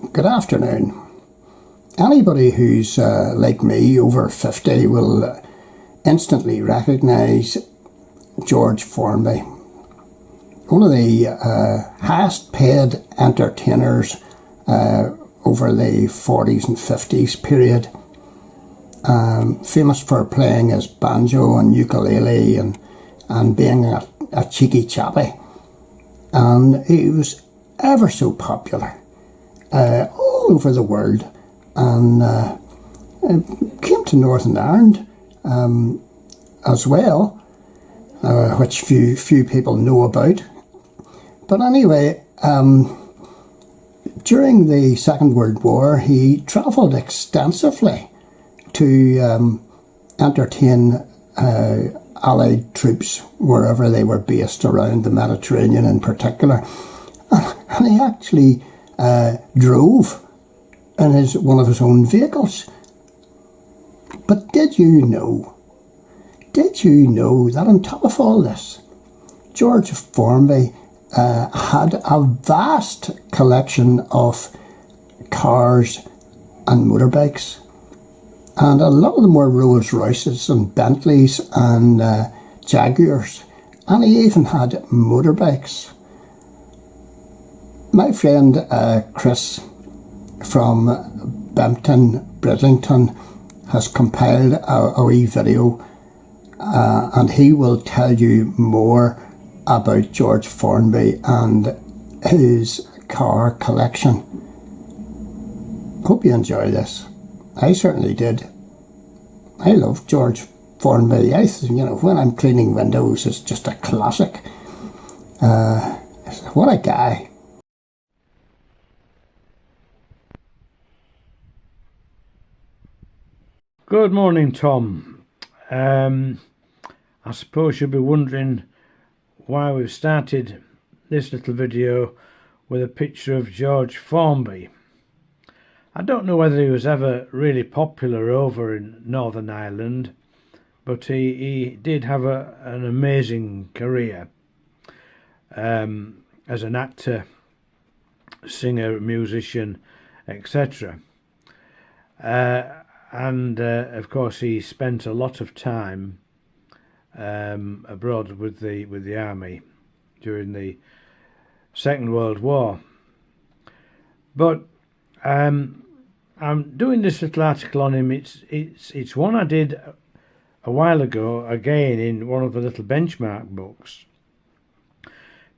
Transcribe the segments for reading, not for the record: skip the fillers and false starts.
Good afternoon. Anybody who's like me, over 50, will instantly recognise George Formby, one of the highest paid entertainers over the 40s and 50s period, famous for playing his banjo and ukulele and being a cheeky chappy. And he was ever so popular all over the world, and came to Northern Ireland as well, which few people know about. But anyway, during the Second World War, he travelled extensively to entertain Allied troops wherever they were based around the Mediterranean in particular. And he actually drove in one of his own vehicles. But did you know that on top of all this, George Formby had a vast collection of cars and motorbikes? And a lot of them were Rolls Royces and Bentleys and Jaguars. And he even had motorbikes. My friend Chris from Bempton Bridlngton has compiled a wee video, and he will tell you more about George Formby and his car collection. Hope you enjoy this. I certainly did. I love George Formby. When I'm cleaning windows, it's just a classic. What a guy. Good morning, Tom. I suppose you'll be wondering why we've started this little video with a picture of George Formby. I don't know whether he was ever really popular over in Northern Ireland, but he did have an amazing career as an actor, singer, musician, etc. And of course he spent a lot of time abroad with the army during the Second World War. But I'm doing this little article on him. It's one I did a while ago, again in one of the little benchmark books,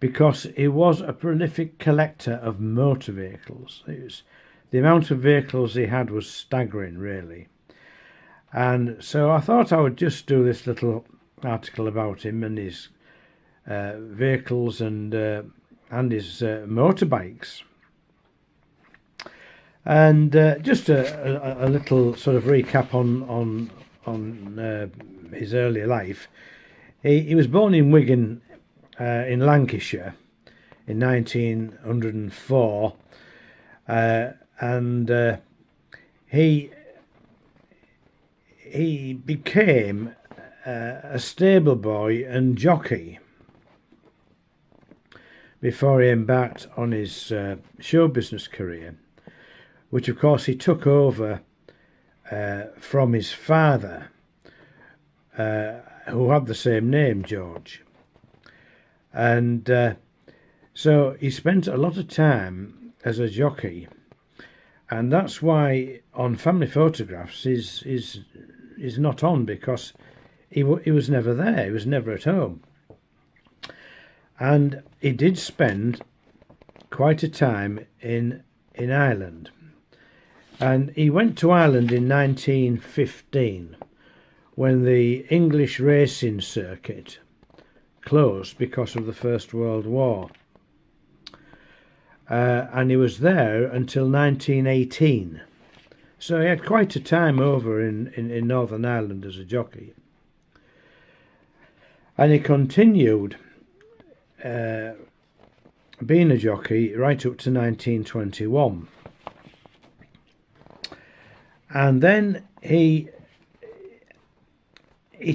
because he was a prolific collector of motor vehicles. The amount of vehicles he had was staggering, really. And so I thought I would just do this little article about him and his vehicles and his motorbikes. And just a little sort of recap on his early life. He was born in Wigan in Lancashire in 1904. And he became a stable boy and jockey before he embarked on his show business career, which of course he took over from his father, who had the same name, George. And so he spent a lot of time as a jockey, and that's why on family photographs is not on, because he was never there. He was never at home. And he did spend quite a time in Ireland, and he went to Ireland in 1915 when the English racing circuit closed because of the First World War. And he was there until 1918. So he had quite a time over in Northern Ireland as a jockey. And he continued being a jockey right up to 1921. And then he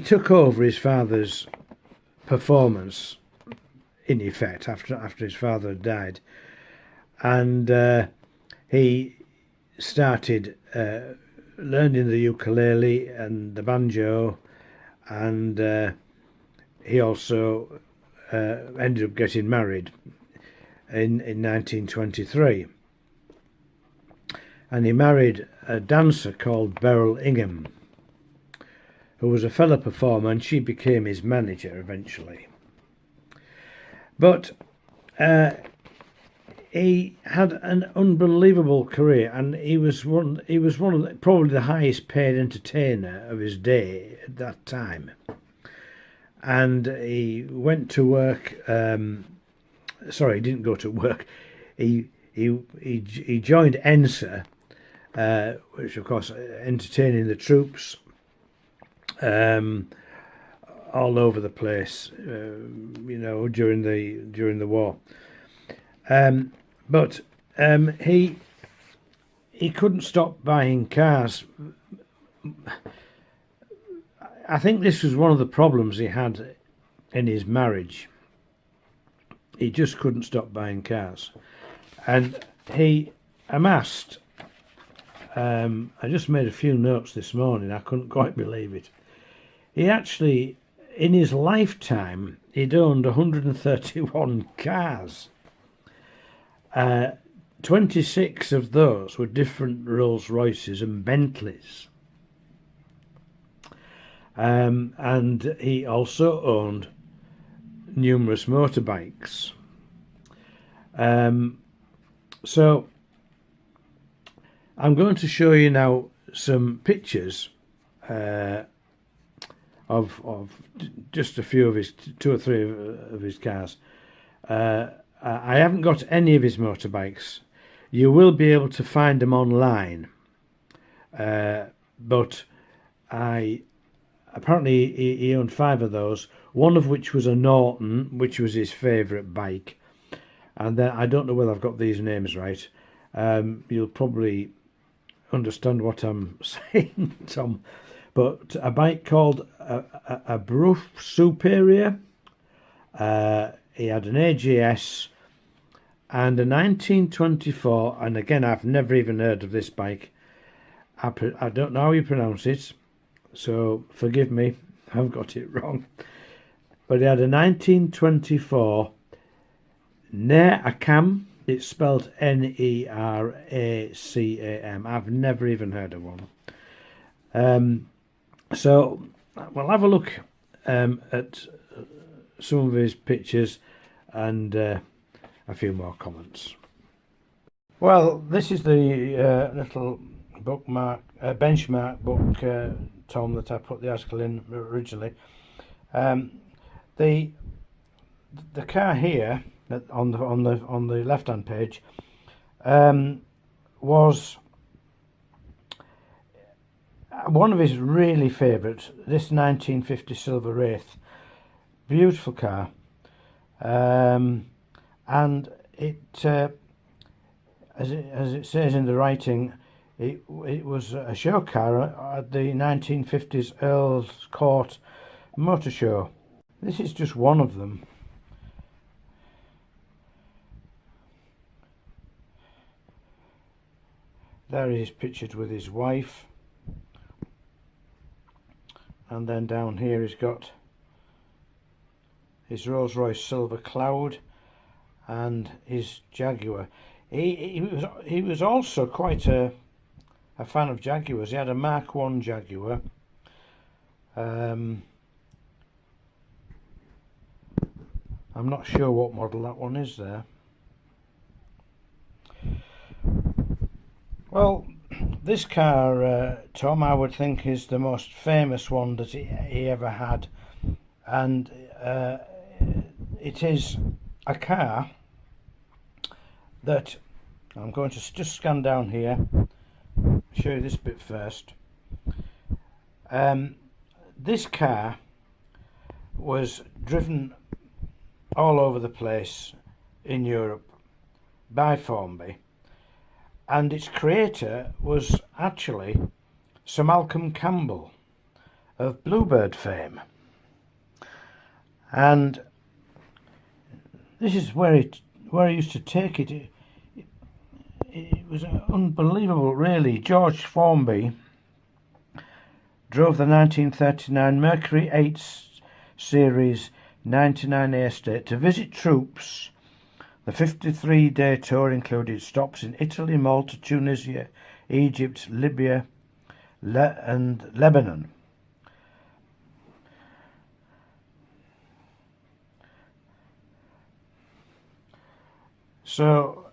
took over his father's performance, in effect, after his father had died. And he started learning the ukulele and the banjo, and he also ended up getting married in 1923. And he married a dancer called Beryl Ingham, who was a fellow performer, and she became his manager eventually. But he had an unbelievable career, and he was one of probably the highest paid entertainer of his day at that time. And he went to work. Sorry, he didn't go to work. He joined ENSA, which of course entertaining the troops all over the place, during the war. But he couldn't stop buying cars. I think this was one of the problems he had in his marriage. He just couldn't stop buying cars, and he amassed. I just made a few notes this morning. I couldn't quite believe it. He actually, in his lifetime, he'd owned 131 cars. 26 of those were different Rolls Royces and Bentleys. And he also owned numerous motorbikes. So I'm going to show you now some pictures of just a few of his, 2 or 3 of his cars. I haven't got any of his motorbikes. You will be able to find them online, but apparently he owned 5 of those, one of which was a Norton, which was his favourite bike. And then I don't know whether I've got these names right. You'll probably understand what I'm saying, Tom. But a bike called a Brough Superior. He had an AGS and a 1924, and again I've never even heard of this bike. I don't know how you pronounce it, so forgive me, I've got it wrong. But he had a 1924 Neracam. It's spelled Neracam. I've never even heard of one. So we'll have a look at some of his pictures and a few more comments. Well, this is the little bookmark, benchmark book, Tom, that I put the article in originally. The car here on the left-hand page was one of his really favourites. This 1950 Silver Wraith, beautiful car, and it, as it says in the writing, it was a show car at the 1950s Earl's Court Motor Show. This is just one of them. There he is pictured with his wife, and then down here he's got his Rolls Royce Silver Cloud and his Jaguar. He was also quite a fan of Jaguars. He had a Mark I Jaguar. I'm not sure what model that one is there. Well, this car, Tom, I would think is the most famous one that he ever had, and it is a car that I'm going to just scan down here, show you this bit first. This car was driven all over the place in Europe by Formby, and its creator was actually Sir Malcolm Campbell of Bluebird fame. And this is where he used to take it. it was unbelievable, really. George Formby drove the 1939 Mercury 8 Series 99A estate to visit troops. The 53-day tour included stops in Italy, Malta, Tunisia, Egypt, Libya, and Lebanon. So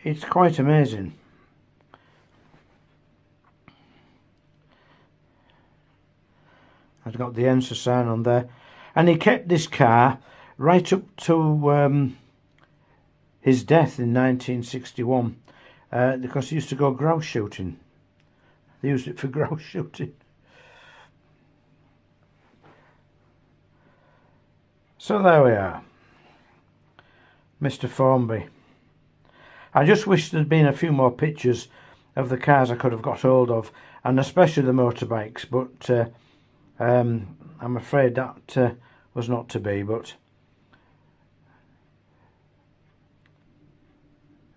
it's quite amazing. I've got the ENSA sign on there. And he kept this car right up to his death in 1961 because he used to go grouse shooting. They used it for grouse shooting. So there we are, Mr. Formby. I just wish there'd been a few more pictures of the cars I could have got hold of, and especially the motorbikes, but I'm afraid that was not to be, but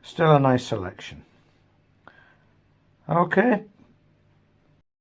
still a nice selection. Okay.